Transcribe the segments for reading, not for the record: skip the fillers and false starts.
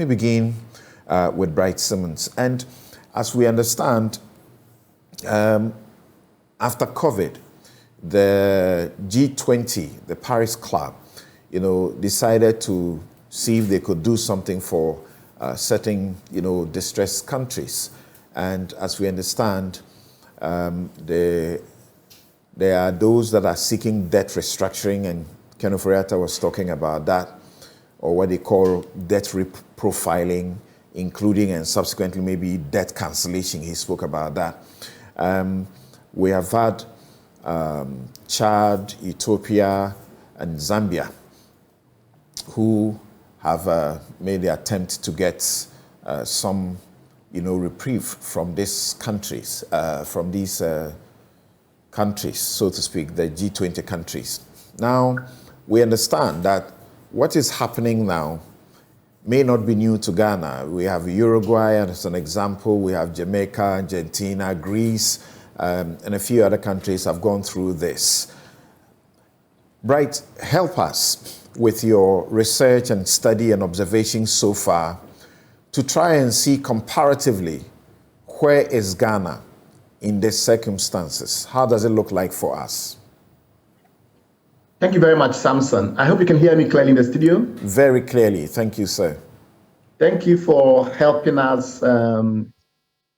We begin with Bright Simmons. And as we understand, after COVID, the G20, the Paris Club, decided to see if they could do something for certain, distressed countries. And as we understand, there are those that are seeking debt restructuring, and Ken Oforiatta was talking about that, or what they call debt reprofiling, including and subsequently maybe debt cancellation. He spoke about that. We have had Chad, Ethiopia, and Zambia who have made the attempt to get some, reprieve from these countries, countries, so to speak, the G20 countries. Now, we understand that what is happening now may not be new to Ghana. We have Uruguay as an example. We have Jamaica, Argentina, Greece, and a few other countries have gone through this. Bright, help us with your research and study and observation so far to try and see comparatively where is Ghana in these circumstances. How does it look like for us? Thank you very much, Samson. I hope you can hear me clearly in the studio. Very clearly. Thank you, sir. Thank you for helping us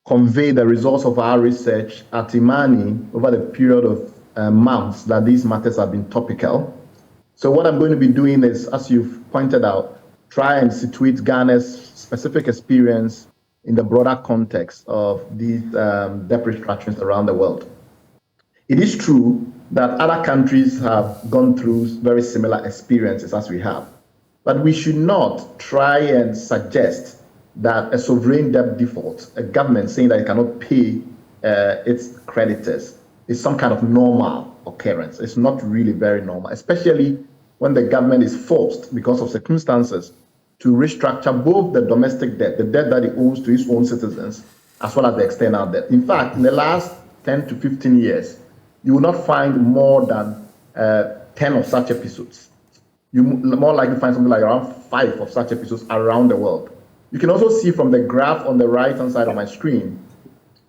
convey the results of our research at Imani over the period of months that these matters have been topical. So what I'm going to be doing is, as you've pointed out, try and situate Ghana's specific experience in the broader context of these debt restructurings around the world. It is true that other countries have gone through very similar experiences as we have. But we should not try and suggest that a sovereign debt default, a government saying that it cannot pay its creditors, is some kind of normal occurrence. It's not really very normal, especially when the government is forced, because of circumstances, to restructure both the domestic debt, the debt that it owes to its own citizens, as well as the external debt. In fact, in the last 10 to 15 years, you will not find more than 10 of such episodes. You more likely find something like around 5 of such episodes around the world. You can also see from the graph on the right-hand side of my screen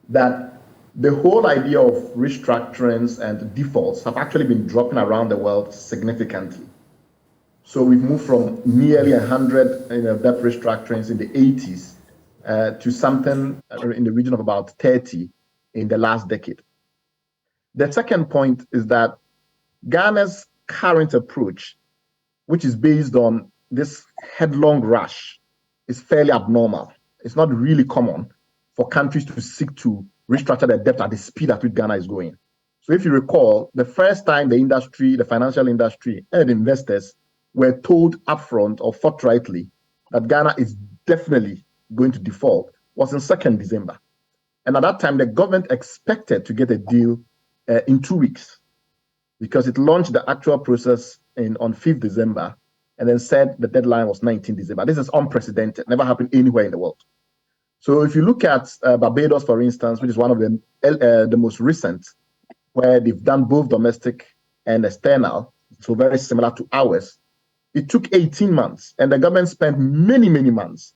that the whole idea of restructurings and defaults have actually been dropping around the world significantly. So we've moved from nearly 100 debt restructurings in the 80s to something in the region of about 30 in the last decade. The second point is that Ghana's current approach, which is based on this headlong rush, is fairly abnormal. It's not really common for countries to seek to restructure their debt at the speed at which Ghana is going. So if you recall, the first time the industry, the financial industry and investors were told upfront or forthrightly that Ghana is definitely going to default was in 2nd December. And at that time, the government expected to get a deal in 2 weeks, because it launched the actual process on 5th December and then said the deadline was 19th December. This is unprecedented, never happened anywhere in the world. So if you look at Barbados, for instance, which is one of the most recent, where they've done both domestic and external, so very similar to ours, it took 18 months, and the government spent many, many months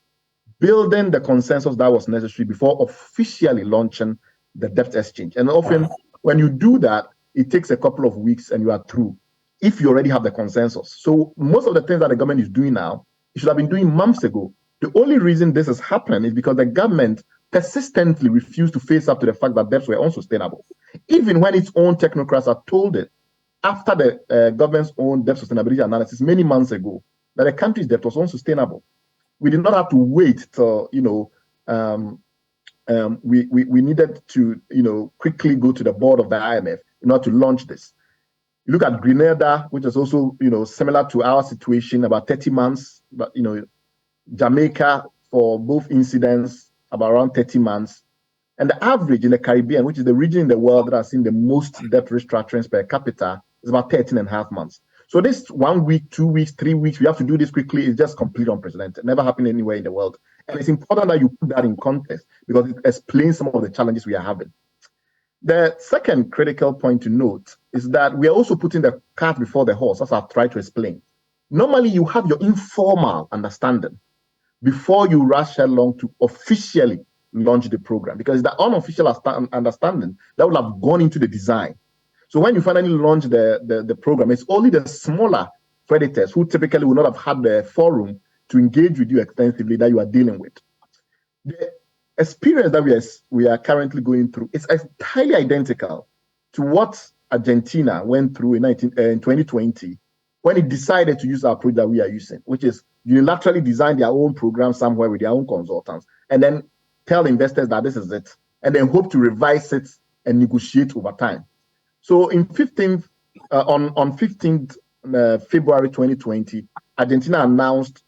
building the consensus that was necessary before officially launching the debt exchange. And often, when you do that, it takes a couple of weeks and you are through, if you already have the consensus. So most of the things that the government is doing now, it should have been doing months ago. The only reason this has happened is because the government persistently refused to face up to the fact that debts were unsustainable. Even when its own technocrats are told it, after the government's own debt sustainability analysis many months ago, that the country's debt was unsustainable. We did not have to wait till, we needed to, quickly go to the board of the IMF in order to launch this. You look at Grenada, which is also, similar to our situation, about 30 months, but, Jamaica for both incidents, about around 30 months. And the average in the Caribbean, which is the region in the world that has seen the most debt restructurings per capita, is about 13 and a half months. So this 1 week, 2 weeks, 3 weeks, we have to do this quickly. It's just completely unprecedented. Never happened anywhere in the world. And it's important that you put that in context because it explains some of the challenges we are having. The second critical point to note is that we are also putting the cart before the horse, as I've tried to explain. Normally, you have your informal understanding before you rush headlong to officially launch the program, because the unofficial understanding that will have gone into the design. So when you finally launch the program, it's only the smaller creditors who typically will not have had the forum to engage with you extensively that you are dealing with. The experience that we are currently going through is entirely identical to what Argentina went through in 2020 when it decided to use our approach that we are using, which is unilaterally design their own program somewhere with their own consultants and then tell investors that this is it, and then hope to revise it and negotiate over time. So on 15th February 2020, Argentina announced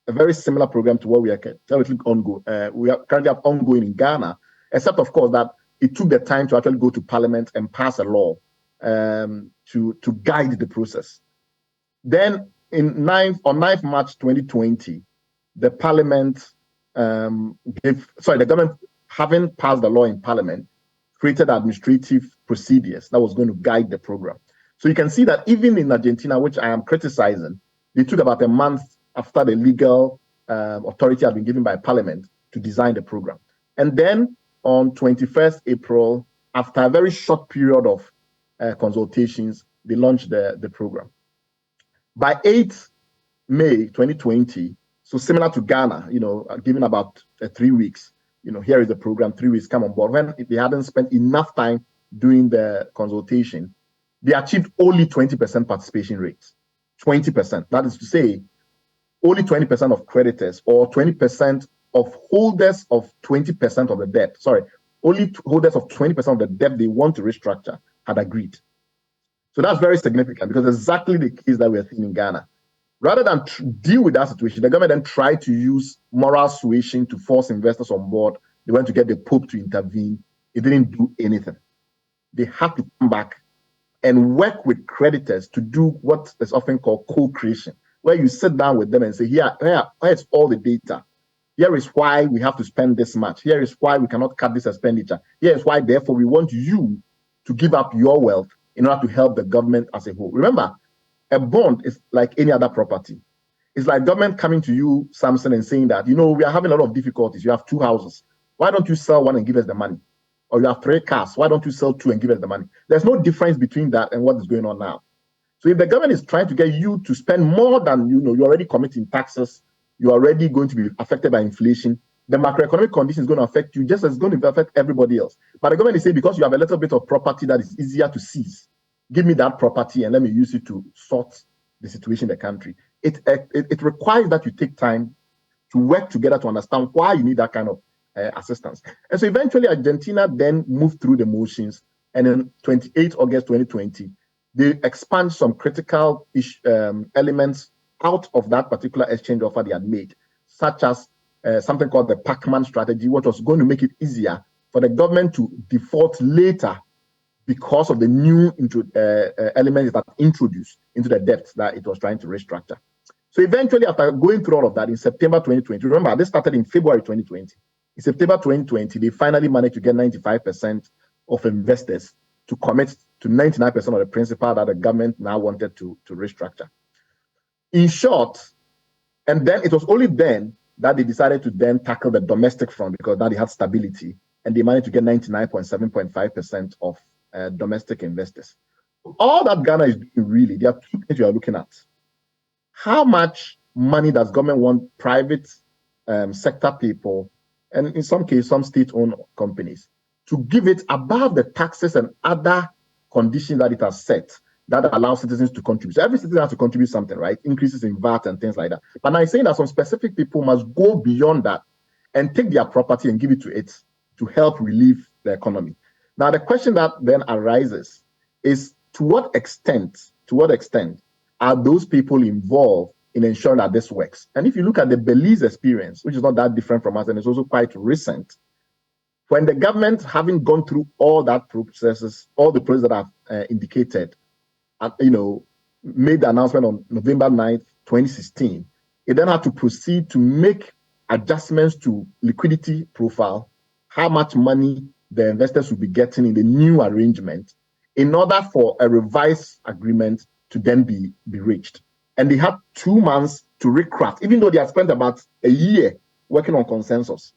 a very similar program to what we are currently ongoing in Ghana, except of course that it took the time to actually go to Parliament and pass a law to guide the process. Then on 9th March 2020, the government, having passed the law in Parliament, created administrative procedures that was going to guide the program. So you can see that even in Argentina, which I am criticizing, they took about a month after the legal authority had been given by Parliament to design the program. And then on 21st April, after a very short period of consultations, they launched the program. By 8th May 2020, so similar to Ghana, given about 3 weeks, here is the program, 3 weeks, come on board. When they hadn't spent enough time doing the consultation, they achieved only 20% participation rates. 20%. That is to say, only 20% of creditors or 20% of holders of 20% of the debt. Sorry, only holders of 20% of the debt they want to restructure had agreed. So that's very significant because exactly the case that we are seeing in Ghana. Rather than deal with that situation, the government then tried to use moral suasion to force investors on board. They went to get the Pope to intervene. It didn't do anything. They had to come back and work with creditors to do what is often called co-creation, where you sit down with them and say, here's all the data. Here is why we have to spend this much. Here is why we cannot cut this expenditure. Here is why, therefore, we want you to give up your wealth in order to help the government as a whole. Remember, a bond is like any other property. It's like government coming to you, Samson, and saying that, we are having a lot of difficulties. You have 2 houses. Why don't you sell one and give us the money? Or you have 3 cars. Why don't you sell 2 and give us the money? There's no difference between that and what is going on now. So if the government is trying to get you to spend more than you're already committing taxes, you're already going to be affected by inflation, the macroeconomic condition is going to affect you just as it's going to affect everybody else. But the government is saying, because you have a little bit of property that is easier to seize, give me that property and let me use it to sort the situation in the country. It requires that you take time to work together to understand why you need that kind of assistance. And so eventually Argentina then moved through the motions, and on 28 August 2020, they expand some critical elements out of that particular exchange offer they had made, such as something called the Pac-Man strategy, which was going to make it easier for the government to default later because of the new elements that introduced into the debt that it was trying to restructure. So eventually, after going through all of that, in September 2020, remember, this started in February 2020. In September 2020, they finally managed to get 95% of investors to commit to 99% of the principal that the government now wanted to restructure. In short, and then it was only then that they decided to then tackle the domestic front, because now they had stability, and they managed to get 99.7.5% of domestic investors. All that Ghana is doing, really, there are 2 things you are looking at. How much money does government want private sector people, and in some cases, some state-owned companies, to give it above the taxes and other conditions that it has set that allows citizens to contribute. So every citizen has to contribute something, right? Increases in VAT and things like that. But now I'm saying that some specific people must go beyond that and take their property and give it to it to help relieve the economy. Now, the question that then arises is, to what extent are those people involved in ensuring that this works? And if you look at the Belize experience, which is not that different from us, and it's also quite recent, when the government, having gone through all that processes, all the processes that I've indicated, made the announcement on November 9th, 2016, it then had to proceed to make adjustments to liquidity profile, how much money the investors will be getting in the new arrangement, in order for a revised agreement to then be reached. And they had 2 months to recraft, even though they have spent about a year working on consensus.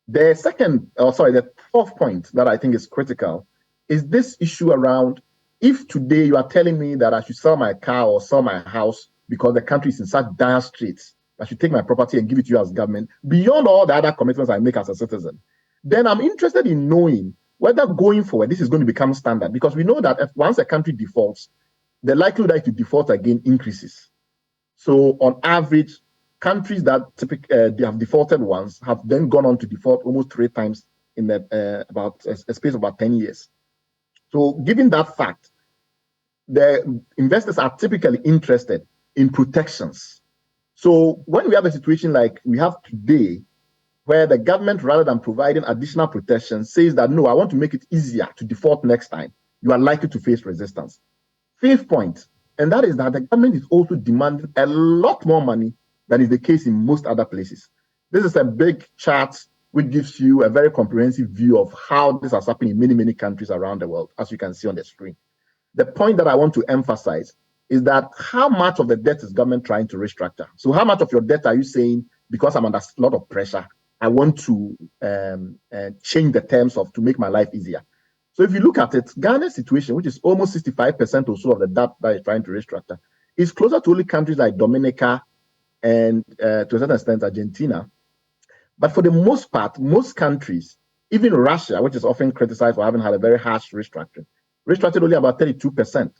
The fourth point that I think is critical is this issue around, if today you are telling me that I should sell my car or sell my house because the country is in such dire straits, I should take my property and give it to you as government, beyond all the other commitments I make as a citizen, then I'm interested in knowing whether going forward this is going to become standard, because we know that once a country defaults, the likelihood to default again increases. So on average, countries that they have defaulted once have then gone on to default almost 3 times in about a space of about 10 years. So given that fact, the investors are typically interested in protections. So when we have a situation like we have today, where the government, rather than providing additional protection, says that, no, I want to make it easier to default next time, you are likely to face resistance. Fifth point, and that is that the government is also demanding a lot more money than is the case in most other places. This is a big chart which gives you a very comprehensive view of how this has happened in many, many countries around the world, as you can see on the screen. The point that I want to emphasize is that how much of the debt is government trying to restructure? So how much of your debt are you saying, because I'm under a lot of pressure, I want to change the terms to make my life easier? So if you look at it, Ghana's situation, which is almost 65% or so of the debt that is trying to restructure, is closer to only countries like Dominica and to a certain extent Argentina. But for the most part, most countries, even Russia, which is often criticized for having had a very harsh restructuring, restructured only about 32%.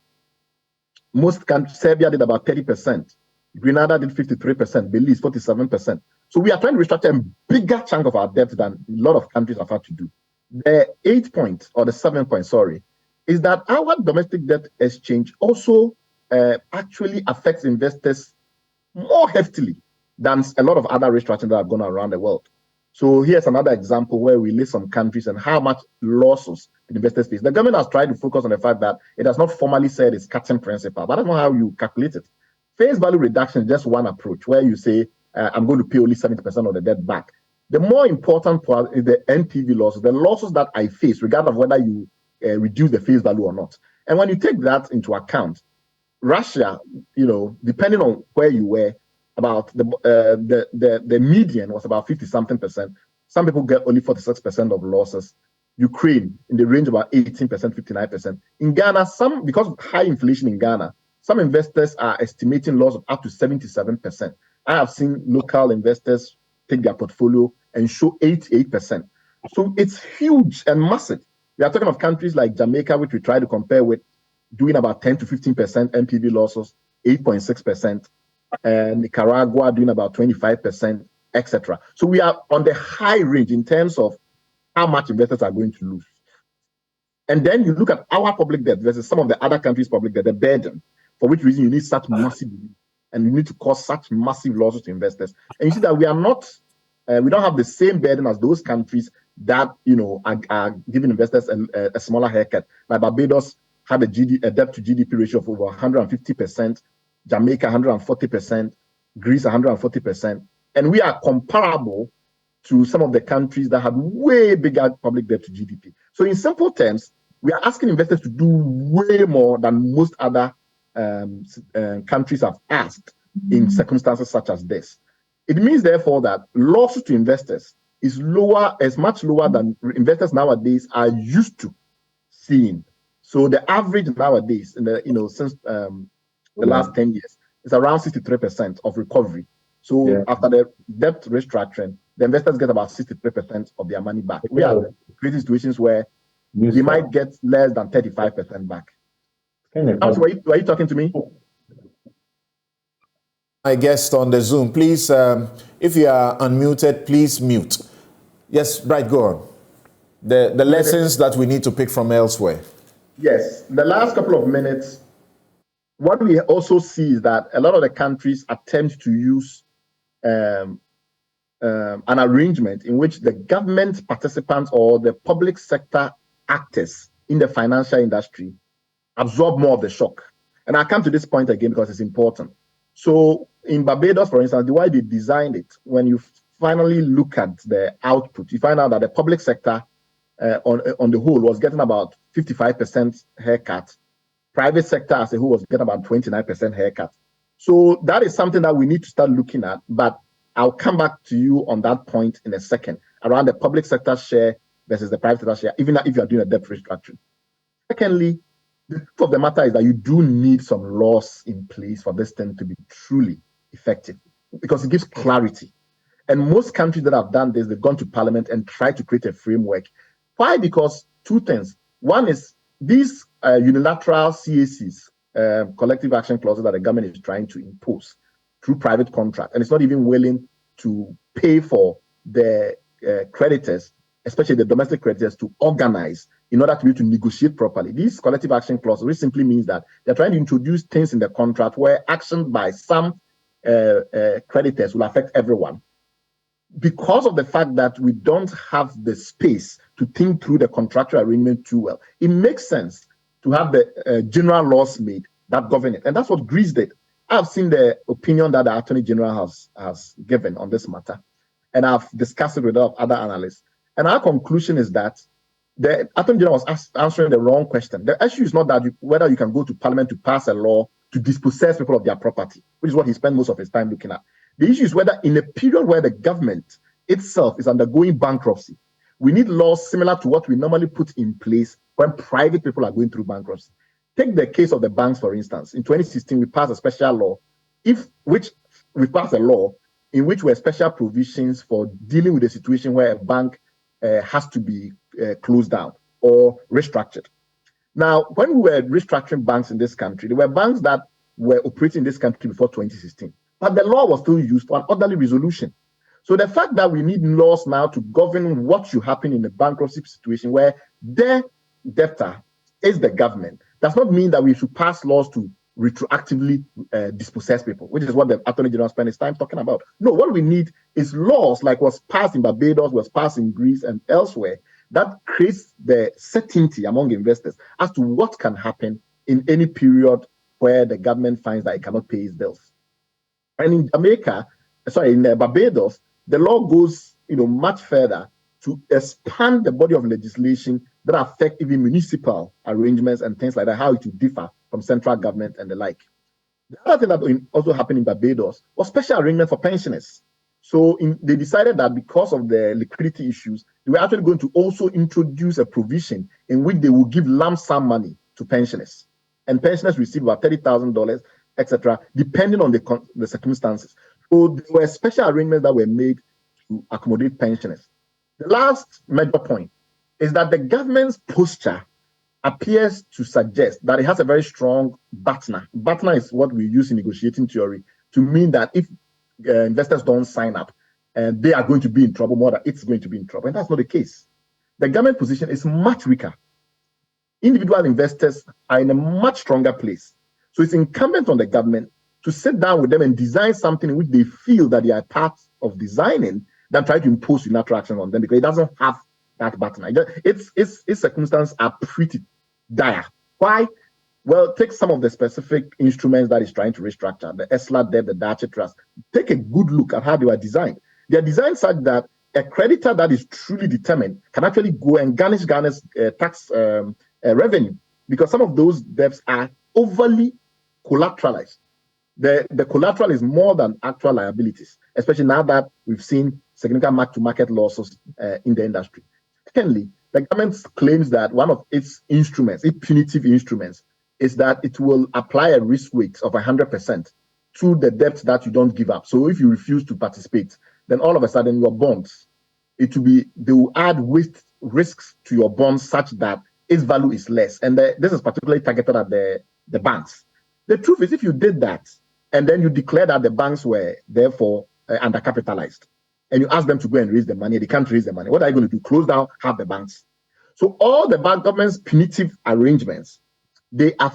Most countries, Serbia did about 30%. Grenada did 53%, Belize 47%. So we are trying to restructure a bigger chunk of our debt than a lot of countries have had to do. The 7 point, is that our domestic debt exchange also actually affects investors more heftily than a lot of other restructuring that have gone around the world. So here's another example where we list some countries and how much losses the investors face. The government has tried to focus on the fact that it has not formally said it's cutting principal, but I don't know how you calculate it. Face value reduction is just one approach where you say, I'm going to pay only 70% of the debt back. The more important part is the NPV losses, the losses that I face, regardless of whether you reduce the face value or not. And when you take that into account, Russia, depending on where you were, about the median was about 50-something%. Some people get only 46% of losses. Ukraine in the range of about 18%, 59%. In Ghana, because of high inflation in Ghana, some investors are estimating loss of up to 77%. I have seen local investors take their portfolio and show 88%. So it's huge and massive. We are talking of countries like Jamaica, which we try to compare with, doing about 10 to 15% NPV losses, 8.6%, and Nicaragua doing about 25%, etc. So we are on the high range in terms of how much investors are going to lose. And then you look at our public debt versus some of the other countries' public debt, the burden, for which reason you need such massive, and you need to cause such massive losses to investors. And you see that we don't have the same burden as those countries that are giving investors a smaller haircut. Like Barbados had a debt to GDP ratio of over 150%, Jamaica 140%, Greece 140%, and we are comparable to some of the countries that have way bigger public debt to GDP. So in simple terms, we are asking investors to do way more than most other countries have asked in circumstances such as this. It means, therefore, that losses to investors is much lower than investors nowadays are used to seeing. So the average nowadays, since the last 10 years, is around 63% of recovery. So after the debt restructuring, the investors get about 63% of their money back. We are creating situations where they might get less than 35% back. Were you talking to me? My guest on the Zoom, please, if you are unmuted, please mute. Yes, right, go on. The lessons that we need to pick from elsewhere. Yes, the last couple of minutes, what we also see is that a lot of the countries attempt to use an arrangement in which the government participants or the public sector actors in the financial industry absorb more of the shock. And I'll come to this point again because it's important. So in Barbados, for instance, the way they designed it, when you finally look at the output, you find out that the public sector on the whole was getting about 55% haircut. Private sector as a whole was getting about 29% haircut. So that is something that we need to start looking at, but I'll come back to you on that point in a second, around the public sector share versus the private sector share, even if you are doing a debt restructuring. Secondly, the truth of the matter is that you do need some laws in place for this thing to be truly effective, because it gives clarity. And most countries that have done this, they've gone to parliament and tried to create a framework. Why? Because two things. One is these unilateral CACs, collective action clauses that the government is trying to impose through private contract, and it's not even willing to pay for the creditors, especially the domestic creditors, to organize in order to be able to negotiate properly. These collective action clauses, which simply means that they're trying to introduce things in the contract where action by some creditors will affect everyone. Because of the fact that we don't have the space to think through the contractual arrangement too well, it makes sense to have the general laws made that govern it. And that's what Greece did. I've seen the opinion that the Attorney General has given on this matter, and I've discussed it with other analysts. And our conclusion is that the Attorney General was answering the wrong question. The issue is not that whether you can go to Parliament to pass a law to dispossess people of their property, which is what he spent most of his time looking at. The issue is whether in a period where the government itself is undergoing bankruptcy, we need laws similar to what we normally put in place when private people are going through bankruptcy. Take the case of the banks, for instance. In 2016, we passed a special law, we passed a law in which were special provisions for dealing with a situation where a bank has to be closed down or restructured. Now, when we were restructuring banks in this country, there were banks that were operating in this country before 2016, but the law was still used for an orderly resolution. So the fact that we need laws now to govern what should happen in a bankruptcy situation where the debtor is the government does not mean that we should pass laws to retroactively dispossess people, which is what the Attorney General spent his time talking about. No, what we need is laws like was passed in Barbados, was passed in Greece and elsewhere, that creates the certainty among investors as to what can happen in any period where the government finds that it cannot pay its bills. And in Barbados, the law goes much further to expand the body of legislation that affect even municipal arrangements and things like that, how it will differ from central government and the like. The other thing that also happened in Barbados was special arrangement for pensioners. So they decided that because of the liquidity issues, they were actually going to also introduce a provision in which they will give lump sum money to pensioners. And pensioners receive about $30,000, etc., depending on the circumstances. So there were special arrangements that were made to accommodate pensioners. The last major point is that the government's posture appears to suggest that it has a very strong BATNA. BATNA is what we use in negotiating theory to mean that if investors don't sign up, and they are going to be in trouble more than it's going to be in trouble. And that's not the case. The government position is much weaker. Individual investors are in a much stronger place. So it's incumbent on the government to sit down with them and design something in which they feel that they are part of designing than try to impose unilateral action on them, because it doesn't have that button. Its circumstances are pretty dire. Why? Well, take some of the specific instruments that it's trying to restructure, the ESLA debt, the Dace Trust. Take a good look at how they were designed. They are designed such that a creditor that is truly determined can actually go and garnish tax revenue, because some of those debts are overly collateralized. The collateral is more than actual liabilities, especially now that we've seen significant mark-to-market losses in the industry. Secondly, the government claims that one of its instruments, its punitive instruments, is that it will apply a risk weight of 100% to the debt that you don't give up. So if you refuse to participate, then all of a sudden your bonds, they will add risks to your bonds such that its value is less. And this is particularly targeted at the banks. The truth is, if you did that, and then you declare that the banks were therefore undercapitalized, and you ask them to go and raise the money, they can't raise the money. What are you going to do? Close down half the banks? So all the government's punitive arrangements, they are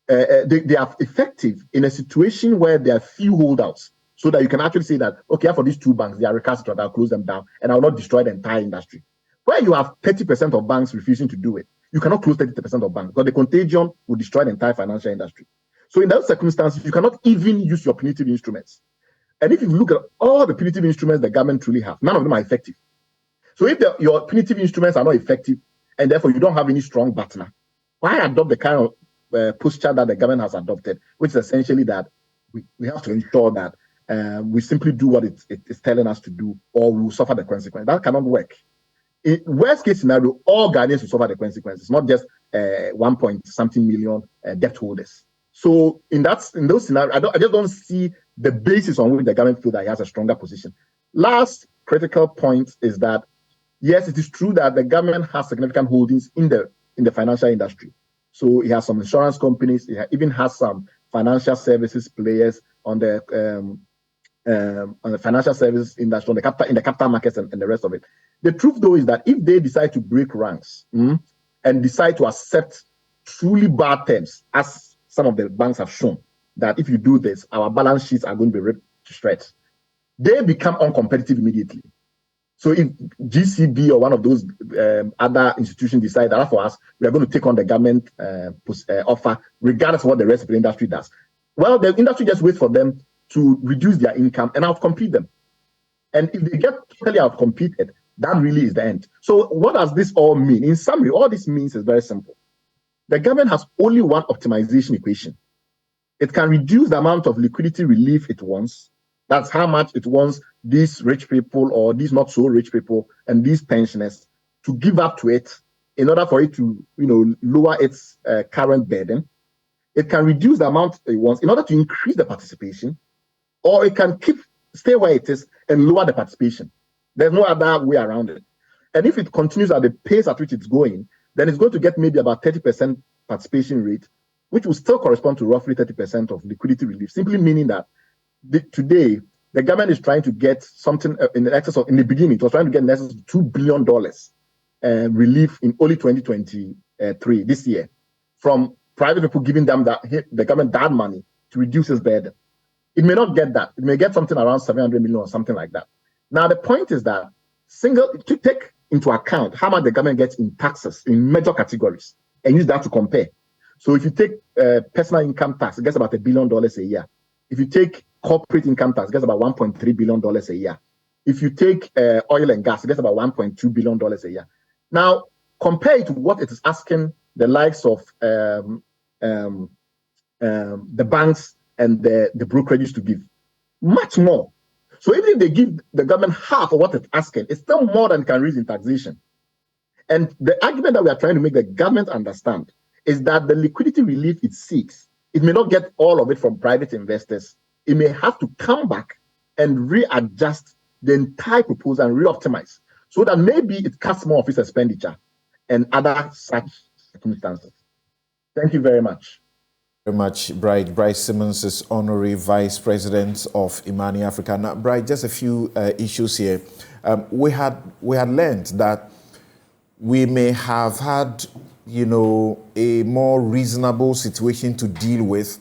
effective in a situation where there are few holdouts, so that you can actually say that, okay, for these two banks, they are recalcitrant, I'll close them down, and I'll not destroy the entire industry. Where you have 30% of banks refusing to do it, you cannot close 30% of banks, because the contagion will destroy the entire financial industry. So in those circumstances, you cannot even use your punitive instruments. And if you look at all the punitive instruments the government truly have, none of them are effective. So if your punitive instruments are not effective, and therefore you don't have any strong partner, why adopt the kind of posture that the government has adopted, which is essentially that we have to ensure that we simply do what it is telling us to do, or we will suffer the consequence. That cannot work. In worst case scenario, all Ghanaians will suffer the consequences, not just 1 point something million debt holders. So in those scenarios, I just don't see the basis on which the government feels that it has a stronger position. Last critical point is that yes, it is true that the government has significant holdings in the financial industry. So it has some insurance companies, it even has some financial services players on the financial services industry, in the capital markets and the rest of it. The truth, though, is that if they decide to break ranks and decide to accept truly bad terms, as some of the banks have shown, that if you do this, our balance sheets are going to be ripped to shreds, they become uncompetitive immediately. So if GCB or one of those other institutions decide that for us, we are going to take on the government offer, regardless of what the rest of the industry does, well, the industry just waits for them to reduce their income and outcompete them. And if they get totally outcompeted, that really is the end. So what does this all mean? In summary, all this means is very simple. The government has only one optimization equation. It can reduce the amount of liquidity relief it wants. That's how much it wants these rich people or these not so rich people and these pensioners to give up to it in order for it to, lower its current burden. It can reduce the amount it wants in order to increase the participation, or it can stay where it is and lower the participation. There's no other way around it. And if it continues at the pace at which it's going, then it's going to get maybe about 30% participation rate, which will still correspond to roughly 30% of liquidity relief, simply meaning that today, the government is trying to get something in the beginning, it was trying to get in excess of $2 billion relief in only 2023, this year, from private people giving them the government that money to reduce its burden. It may not get that. It may get something around 700 million or something like that. Now, the point is that to take into account how much the government gets in taxes in major categories and use that to compare. So if you take personal income tax, it gets about $1 billion a year. If you take corporate income tax, it gets about $1.3 billion a year. If you take oil and gas, it gets about $1.2 billion a year. Now, compare it to what it is asking the likes of the banks and the brokerages to give. Much more. So even if they give the government half of what it's asking, it's still more than it can raise in taxation. And the argument that we are trying to make the government understand is that the liquidity relief it seeks, it may not get all of it from private investors. It may have to come back and readjust the entire proposal and reoptimize so that maybe it cuts more of its expenditure and other such circumstances. Thank you very much. Very much, Bright. Bryce Simmons is Honorary Vice President of Imani Africa. Now, Bright, just a few issues here. We had learned that we may have had, a more reasonable situation to deal with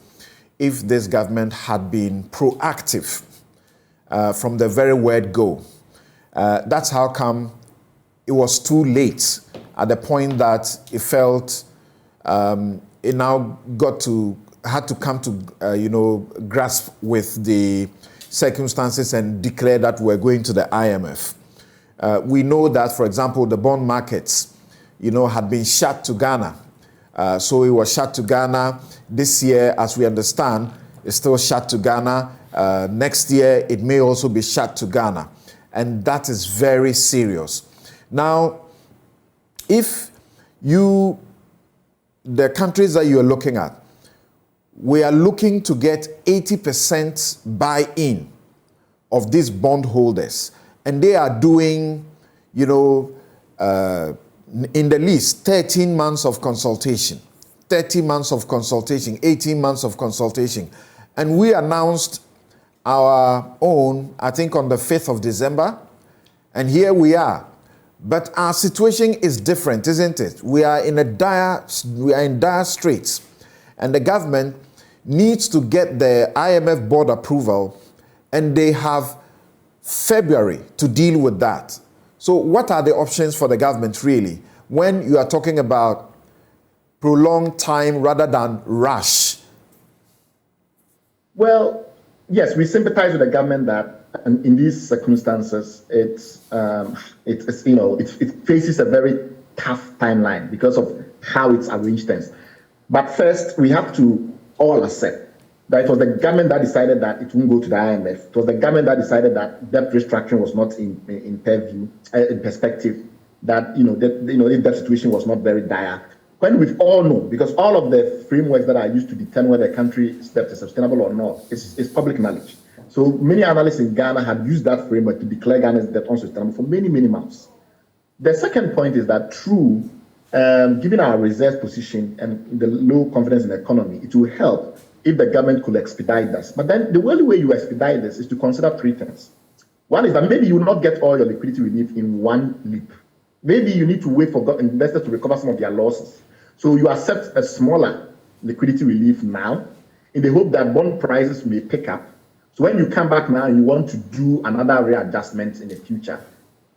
if this government had been proactive from the very word go. That's how come it was too late at the point that it felt it now had to come to, grasp with the circumstances and declare that we're going to the IMF. We know that, for example, the bond markets, had been shut to Ghana. So it was shut to Ghana. This year, as we understand, it's still shut to Ghana. Next year, it may also be shut to Ghana. And that is very serious. Now, if the countries that you're looking at, we are looking to get 80% buy-in of these bondholders. And they are doing, in the least, 13 months of consultation, 30 months of consultation, 18 months of consultation. And we announced our own, I think, on the 5th of December. And here we are. But our situation is different, isn't it? We are in dire straits. And the government needs to get the IMF board approval, and they have February to deal with that. So what are the options for the government, really, when you are talking about prolonged time rather than rush? Well, yes, we sympathize with the government that in these circumstances, it faces a very tough timeline because of how it's arranged things. But first, we have to all accept that it was the government that decided that it won't go to the IMF. It was the government that decided that debt restructuring was not in perspective. That if that situation was not very dire. When we all know, because all of the frameworks that are used to determine whether a country's debt is sustainable or not is public knowledge. So many analysts in Ghana had used that framework to declare Ghana's debt unsustainable for many, many months. The second point is that given our reserve position and the low confidence in the economy, it will help if the government could expedite this. But then the only way you expedite this is to consider three things. One is that maybe you will not get all your liquidity relief in one leap. Maybe you need to wait for investors to recover some of their losses. So you accept a smaller liquidity relief now in the hope that bond prices may pick up. So when you come back now and you want to do another readjustment in the future,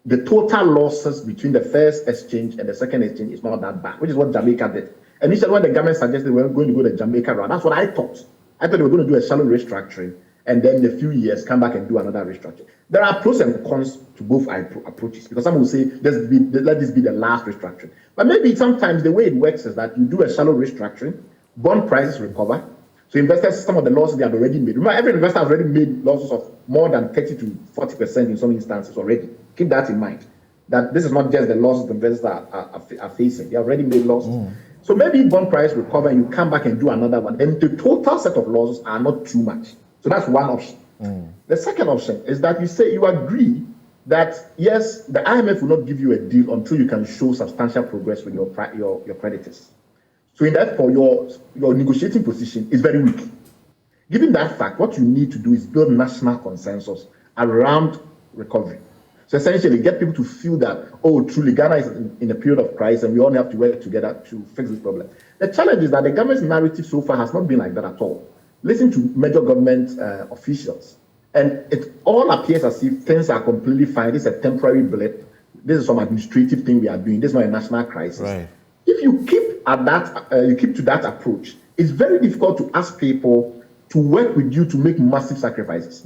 the total losses between the first exchange and the second exchange is not that bad, which is what Jamaica did. Initially, when the government suggested we were going to go the Jamaica route, that's what I thought. I thought they were going to do a shallow restructuring and then in a few years come back and do another restructuring. There are pros and cons to both approaches, because some will say, let this be the last restructuring. But maybe sometimes the way it works is that you do a shallow restructuring, bond prices recover, so investors, some of the losses they have already made. Remember, every investor has already made losses of more than 30 to 40% in some instances already. Keep that in mind, that this is not just the losses the investors are facing. They already made losses. So maybe bond price recover and you come back and do another one, then the total set of losses are not too much. So that's one option. The second option is that you agree that, yes, the IMF will not give you a deal until you can show substantial progress with your creditors. So in that, for your negotiating position is very weak. Given that fact, what you need to do is build national consensus around recovery. So essentially, get people to feel that, truly, Ghana is in a period of crisis and we all have to work together to fix this problem. The challenge is that the government's narrative so far has not been like that at all. Listen to major government officials, and it all appears as if things are completely fine. This is a temporary blip. This is some administrative thing we are doing. This is not a national crisis. Right. If you keep to that approach, it's very difficult to ask people to work with you to make massive sacrifices.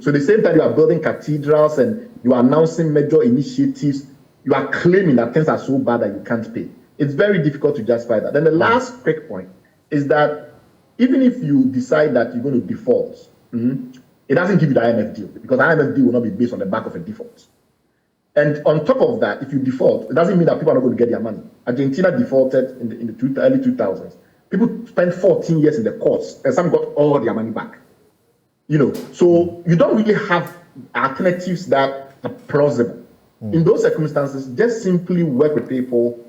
So the same time you are building cathedrals and you are announcing major initiatives, you are claiming that things are so bad that you can't pay. It's very difficult to justify that. Then the last quick point is that even if you decide that you're going to default, it doesn't give you the IMF deal, because the IMF deal will not be based on the back of a default. And on top of that, if you default, it doesn't mean that people are not going to get their money. Argentina defaulted in the early 2000s. People spent 14 years in the courts, and some got all their money back. So you don't really have alternatives that are plausible. In those circumstances, just simply work with people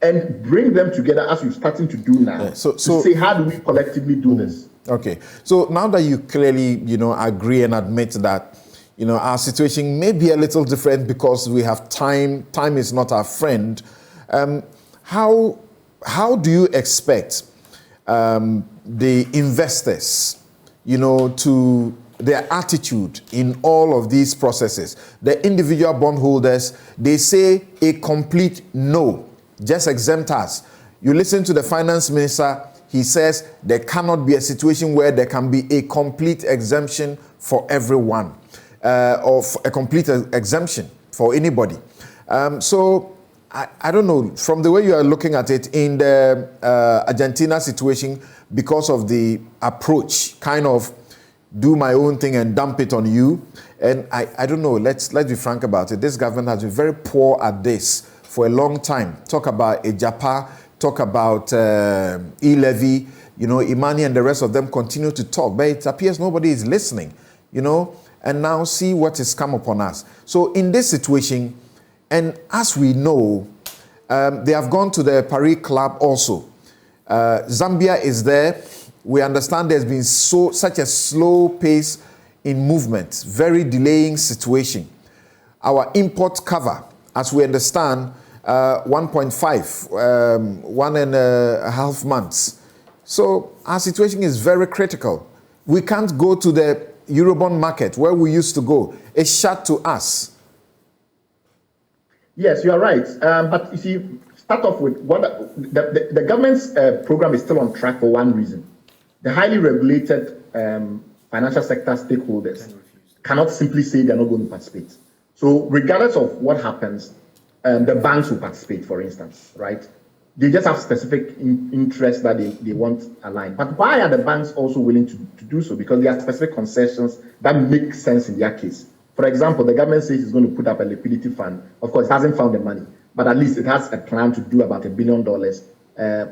and bring them together as you're starting to do now. Yeah. So say, how do we collectively do this? Okay. So now that you clearly, agree and admit that, our situation may be a little different because we have time. Time is not our friend. How do you expect the investors, to their attitude in all of these processes? The individual bondholders, they say a complete no, just exempt us. You listen to the finance minister, he says there cannot be a situation where there can be a complete exemption for everyone, or a complete exemption for anybody. So I don't know, from the way you are looking at it in the Argentina situation, because of the approach, kind of do my own thing and dump it on you. And I don't know, let's be frank about it. This government has been very poor at this for a long time. Talk about Ejapa, talk about e-levy, Imani and the rest of them continue to talk, but it appears nobody is listening, and now see what has come upon us. So in this situation, and as we know, they have gone to the Paris Club also. Zambia is there. We understand there's been such a slow pace in movement, very delaying situation. Our import cover, as we understand, 1.5, 1.5 months. So our situation is very critical. We can't go to the Eurobond market where we used to go. It's shut to us. Yes, you are right. But you see, start off with what the government's program is still on track for one reason. The highly regulated financial sector stakeholders cannot simply say they're not going to participate. So regardless of what happens, the banks will participate, for instance, right? They just have specific interests that they want aligned. But why are the banks also willing to do so? Because there are specific concessions that make sense in their case. For example, the government says it's going to put up a liquidity fund. Of course, it hasn't found the money, but at least it has a plan to do about $1 billion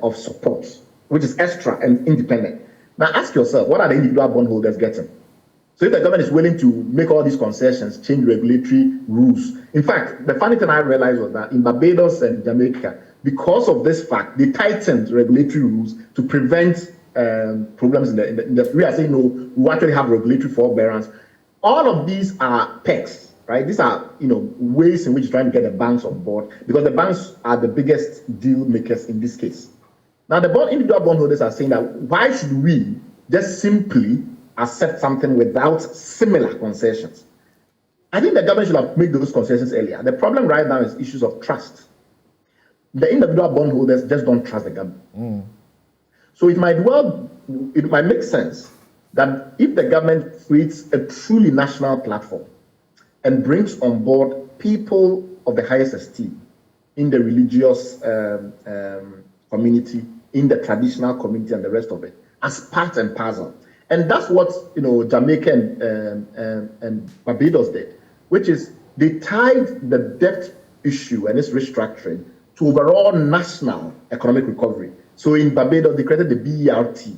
of support, which is extra and independent. Now ask yourself, what are the individual bondholders getting? So if the government is willing to make all these concessions, change regulatory rules. In fact, the funny thing I realized was that in Barbados and Jamaica, because of this fact, they tightened regulatory rules to prevent problems in the we are saying no, we actually have regulatory forbearance. All of these are pegs, right? These are ways in which you're trying to get the banks on board, because the banks are the biggest deal makers in this case. Now the individual bondholders are saying that why should we just simply accept something without similar concessions? I think the government should have made those concessions earlier. The problem right now is issues of trust. The individual bondholders just don't trust the government. So it might make sense that if the government creates a truly national platform and brings on board people of the highest esteem in the religious community, in the traditional community, and the rest of it, as part and parcel. And that's what Jamaica and Barbados did, which is they tied the debt issue and its restructuring to overall national economic recovery. So in Barbados, they created the BERT,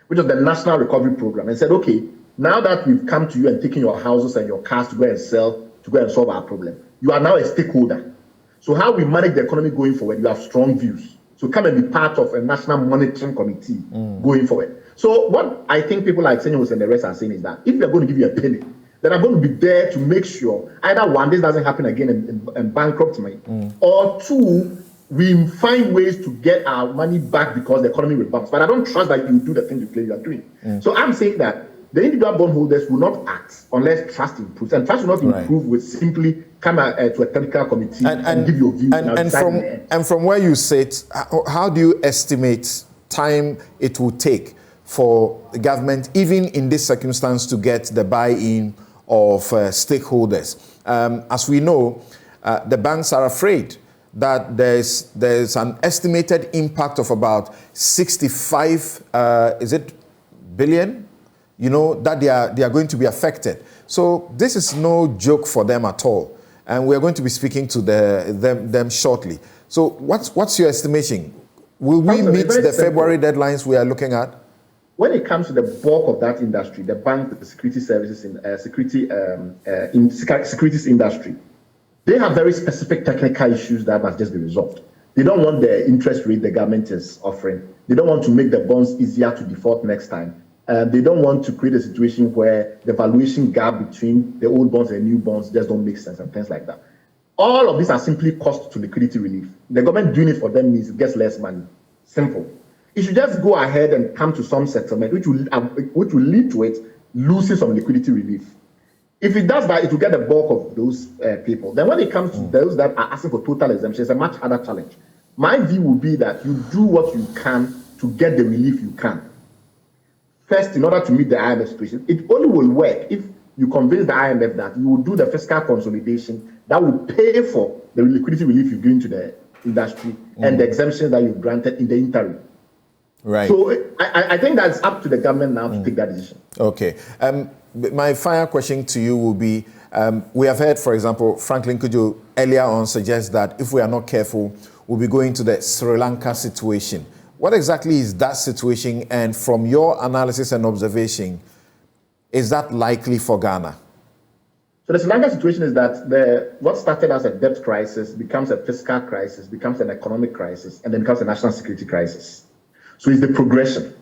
which was the National Recovery Program, and said, okay, now that we've come to you and taken your houses and your cars to go and sell, to go and solve our problem, you are now a stakeholder. So how we manage the economy going forward, you have strong views. So come and be part of a national monitoring committee going forward. So what I think people like Senyos and the rest are saying is that if we are going to give you a penny, then I'm going to be there to make sure either one, this doesn't happen again and bankrupt me, or two, we find ways to get our money back because the economy rebounds. But I don't trust that you do the things you claim you are doing. So I'm saying that the individual bondholders will not act unless trust improves. And trust will not improve with simply come to a technical committee and give your view. And from where you sit, how do you estimate time it will take for the government, even in this circumstance, to get the buy-in of stakeholders? As we know, the banks are afraid that there's an estimated impact of about 65 billion, that they are going to be affected. So this is no joke for them at all, and we're going to be speaking to them shortly. So what's your estimation? Will we meet the February deadlines we are looking at? When it comes to the bulk of that industry, the bank, the security services, securities industry, they have very specific technical issues that must just be resolved. They don't want the interest rate the government is offering. They don't want to make the bonds easier to default next time. They don't want to create a situation where the valuation gap between the old bonds and new bonds just don't make sense and things like that. All of these are simply cost to liquidity relief. The government doing it for them means it gets less money. Simple. It should just go ahead and come to some settlement, which will lead to it losing some liquidity relief. If it does that, it will get the bulk of those people. Then when it comes to those that are asking for total exemption, it's a much harder challenge. My view would be that you do what you can to get the relief you can. First, in order to meet the IMF situation, it only will work if you convince the IMF that you will do the fiscal consolidation that will pay for the liquidity relief you've given to the industry and the exemptions that you've granted in the interim. Right. So I think that's up to the government now to take that decision. Okay. My final question to you will be, we have heard, for example, Franklin Cudjoe earlier on suggest that if we are not careful, we'll be going to the Sri Lanka situation. What exactly is that situation? And from your analysis and observation, is that likely for Ghana? So the Sri Lanka situation is that what started as a debt crisis becomes a fiscal crisis, becomes an economic crisis, and then becomes a national security crisis. So it's the progression.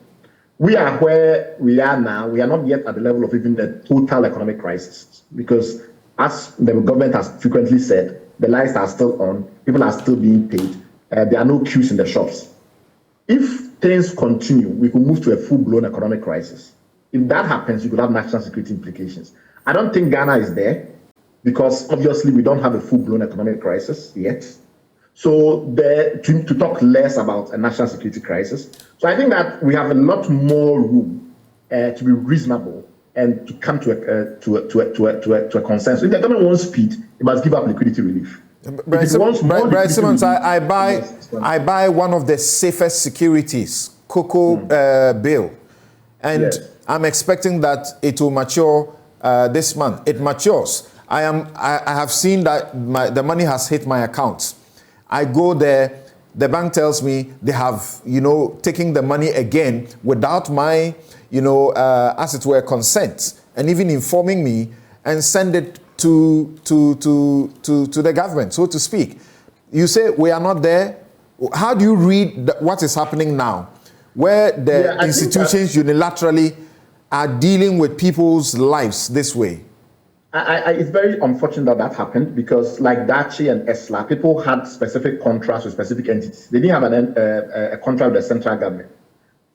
We are where we are now. We are not yet at the level of even a total economic crisis, because as the government has frequently said, the lights are still on, people are still being paid, there are no queues in the shops. If things continue, we could move to a full-blown economic crisis. If that happens, you could have national security implications. I don't think Ghana is there, because obviously we don't have a full-blown economic crisis yet. So to talk less about a national security crisis. So I think that we have a lot more room to be reasonable and to come to a consensus. If the government wants speed, it must give up liquidity relief. Brian Simmons, I buy one of the safest securities, Cocoa Bill, and Yes. I'm expecting that it will mature this month. It matures. I have seen that the money has hit my account. I go there. The bank tells me they have, taken the money again without my, as it were, consent, and even informing me and send it to the government, so to speak. You say we are not there. How do you read what is happening now, where the institutions unilaterally are dealing with people's lives this way? It's very unfortunate that happened, because like Dachi and Esla, people had specific contracts with specific entities. They didn't have a contract with the central government.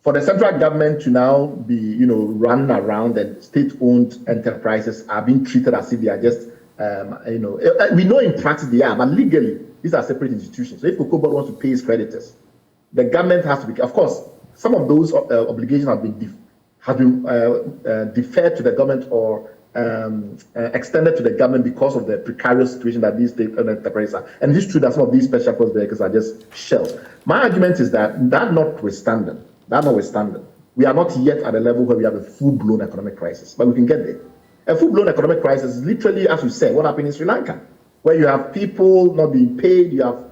For the central government to now be, run around, and state-owned enterprises are being treated as if they are just, we know in practice they are, but legally these are separate institutions. So if Cocoa Board wants to pay its creditors, the government has to be. Of course, some of those obligations have been deferred to the government or extended to the government because of the precarious situation that these state enterprises are. And it is true that some of these special purpose vehicles are just shells. My argument is that notwithstanding, we are not yet at a level where we have a full-blown economic crisis, but we can get there. A full-blown economic crisis is literally, as you said, what happened in Sri Lanka, where you have people not being paid, you have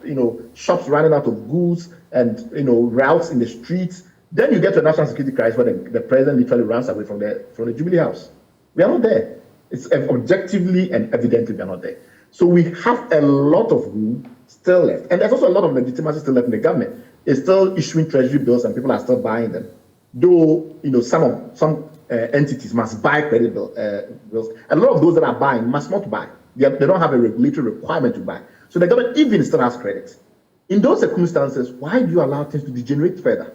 shops running out of goods, and routes in the streets. Then you get to a national security crisis where the president literally runs away from the Jubilee House. We are not there. It's objectively and evidently we are not there. So we have a lot of room still left. And there's also a lot of legitimacy still left in the government. It's still issuing treasury bills and people are still buying them. Though, some entities must buy credit bills. A lot of those that are buying must not buy. They don't have a regulatory requirement to buy. So the government even still has credit. In those circumstances, why do you allow things to degenerate further?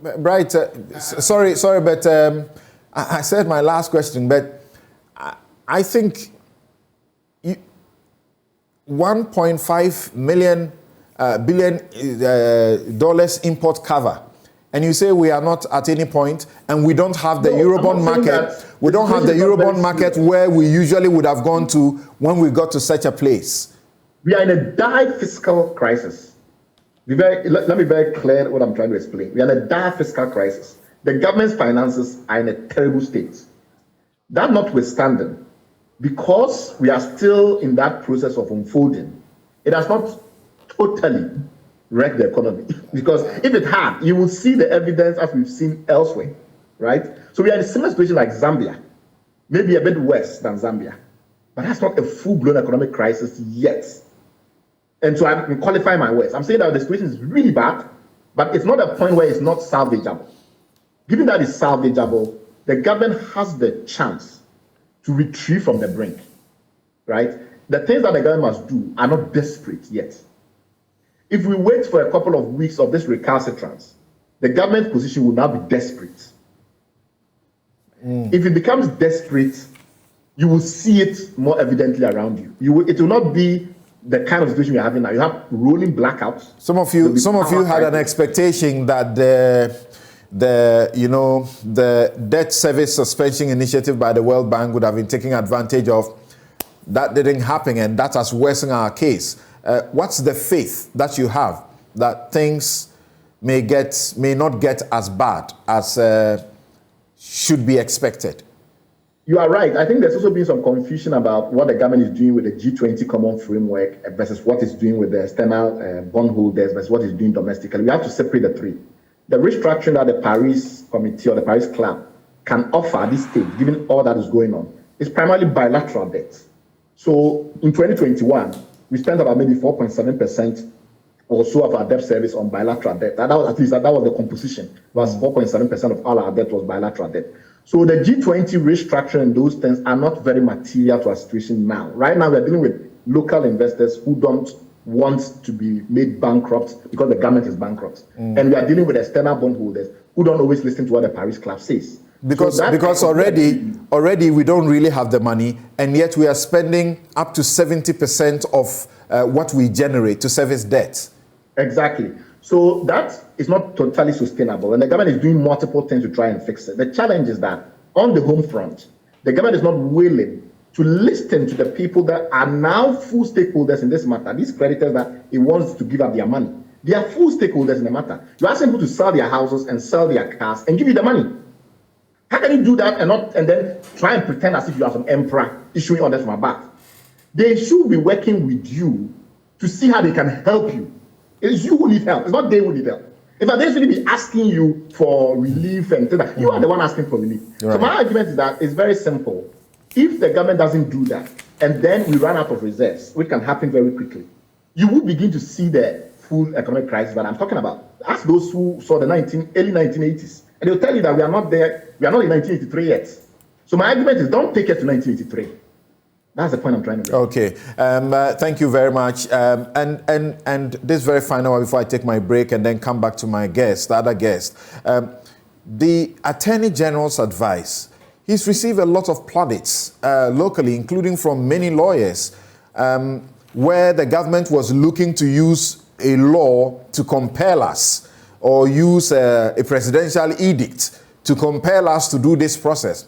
Right. Sorry, but I said my last question, but I think 1.5 billion dollars import cover, and you say we are not at any point, and we don't have the Eurobond market. We don't have the Eurobond market where we usually would have gone to when we got to such a place. We are in a dire fiscal crisis. Let me be very clear what I'm trying to explain. We are in a dire fiscal crisis. The government's finances are in a terrible state. That notwithstanding, because we are still in that process of unfolding, it has not totally wrecked the economy. Because if it had, you will see the evidence as we've seen elsewhere, right? So we are in a similar situation like Zambia, maybe a bit worse than Zambia, but that's not a full-blown economic crisis yet. And so I'm qualifying my words. I'm saying that the situation is really bad, but it's not a point where it's not salvageable. Given that it's salvageable, the government has the chance to retrieve from the brink, right? The things that the government must do are not desperate yet. If we wait for a couple of weeks of this recalcitrance, the government's position will now be desperate. If it becomes desperate, you will see it more evidently around you. It will not be the kind of situation we're having now. You have rolling blackouts. Some of you had an expectation that the debt service suspension initiative by the World Bank would have been taken advantage of. That didn't happen, and that has worsened our case. What's the faith that you have that things may not get as bad as should be expected? You are right. I think there's also been some confusion about what the government is doing with the G20 common framework versus what it's doing with the external bondholders versus what it's doing domestically. We have to separate the three. The restructuring that the Paris Committee or the Paris Club can offer at this stage, given all that is going on, is primarily bilateral debt. So in 2021, we spent about maybe 4.7% or so of our debt service on bilateral debt. That was the composition. It was 4.7% of all our debt was bilateral debt. So the G20 restructuring, those things are not very material to our situation now. Right now, we're dealing with local investors who don't want to be made bankrupt because the government is bankrupt. And we are dealing with external bondholders who don't always listen to what the Paris Club says. Because already we don't really have the money, and yet we are spending up to 70% of what we generate to service debt. Exactly. So that is not totally sustainable, and the government is doing multiple things to try and fix it. The challenge is that on the home front, the government is not willing to listen to the people that are now full stakeholders in this matter, these creditors that he wants to give up their money. They are full stakeholders in the matter. You ask people to sell their houses and sell their cars and give you the money. How can you do that and then try and pretend as if you are some emperor issuing orders from above? They should be working with you to see how they can help you. It's you who need help. It's not they who need help. In fact, they should be asking you for relief and things like that. You are the one asking for relief. Right. So my argument is that it's very simple. If the government doesn't do that, and then we run out of reserves, which can happen very quickly, you will begin to see the full economic crisis that I'm talking about. Ask those who saw the early 1980s, and they'll tell you that we are not there. We are not in 1983 yet. So my argument is, don't take it to 1983. That's the point I'm trying to make. Okay. Thank you very much. And this very final one before I take my break and then come back to my guest, the other guest. The Attorney General's advice. He's received a lot of plaudits locally, including from many lawyers, where the government was looking to use a law to compel us or use a presidential edict to compel us to do this process.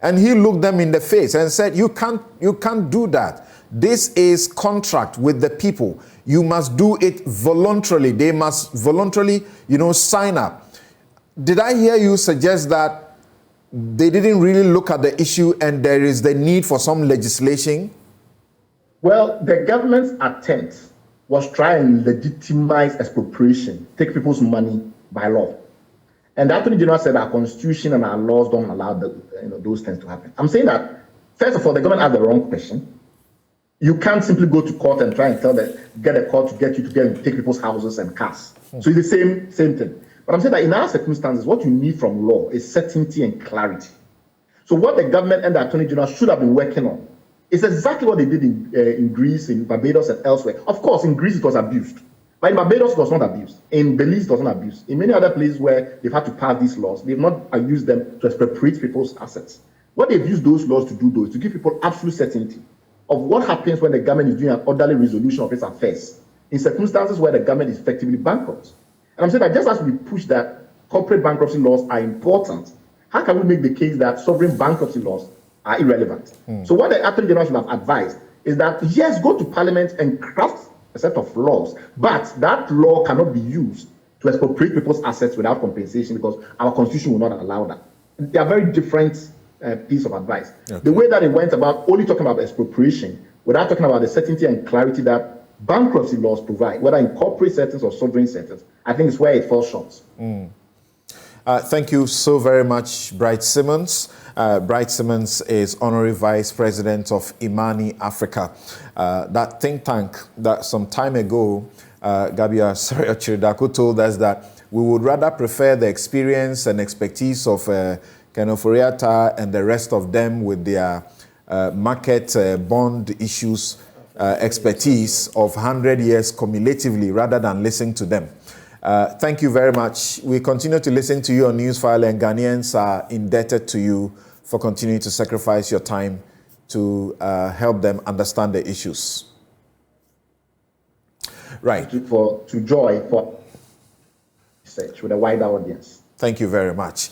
And he looked them in the face and said, you can't do that. This is contract with the people. You must do it voluntarily. They must voluntarily, sign up. Did I hear you suggest that they didn't really look at the issue and there is the need for some legislation? Well, the government's attempt was try and legitimize expropriation, take people's money by law. And the Attorney General said our constitution and our laws don't allow those things to happen. I'm saying that, first of all, the government has the wrong question. You can't simply go to court and try and get a court to get you to get and take people's houses and cars. So it's the same thing. But I'm saying that in our circumstances, what you need from law is certainty and clarity. So what the government and the Attorney General should have been working on is exactly what they did in Greece, in Barbados, and elsewhere. Of course, in Greece it was abused. But in Barbados, it was not abused. In Belize, it was not abused. In many other places where they've had to pass these laws, they've not used them to expropriate people's assets. What they've used those laws to do, though, is to give people absolute certainty of what happens when the government is doing an orderly resolution of its affairs in circumstances where the government is effectively bankrupt. And I'm saying that just as we push that corporate bankruptcy laws are important, how can we make the case that sovereign bankruptcy laws are irrelevant? So what the Attorney General should have advised is that, yes, go to Parliament and craft a set of laws, but that law cannot be used to expropriate people's assets without compensation because our constitution will not allow that. They are very different piece of advice. Okay. The way that it went about only talking about expropriation without talking about the certainty and clarity that bankruptcy laws provide, whether in corporate settings or sovereign settings, I think is where it falls short. Thank you so very much, Bright Simmons. Bright Simmons is Honorary Vice President of Imani Africa. That think tank that some time ago, Gabia Chiridako told us that we would rather prefer the experience and expertise of Kenoforiata and the rest of them with their market bond issues expertise of 100 years cumulatively rather than listen to them. Thank you very much. We continue to listen to you on Newsfile, and Ghanaians are indebted to you for continuing to sacrifice your time to help them understand the issues. Right. To Joy for research with a wider audience. Thank you very much.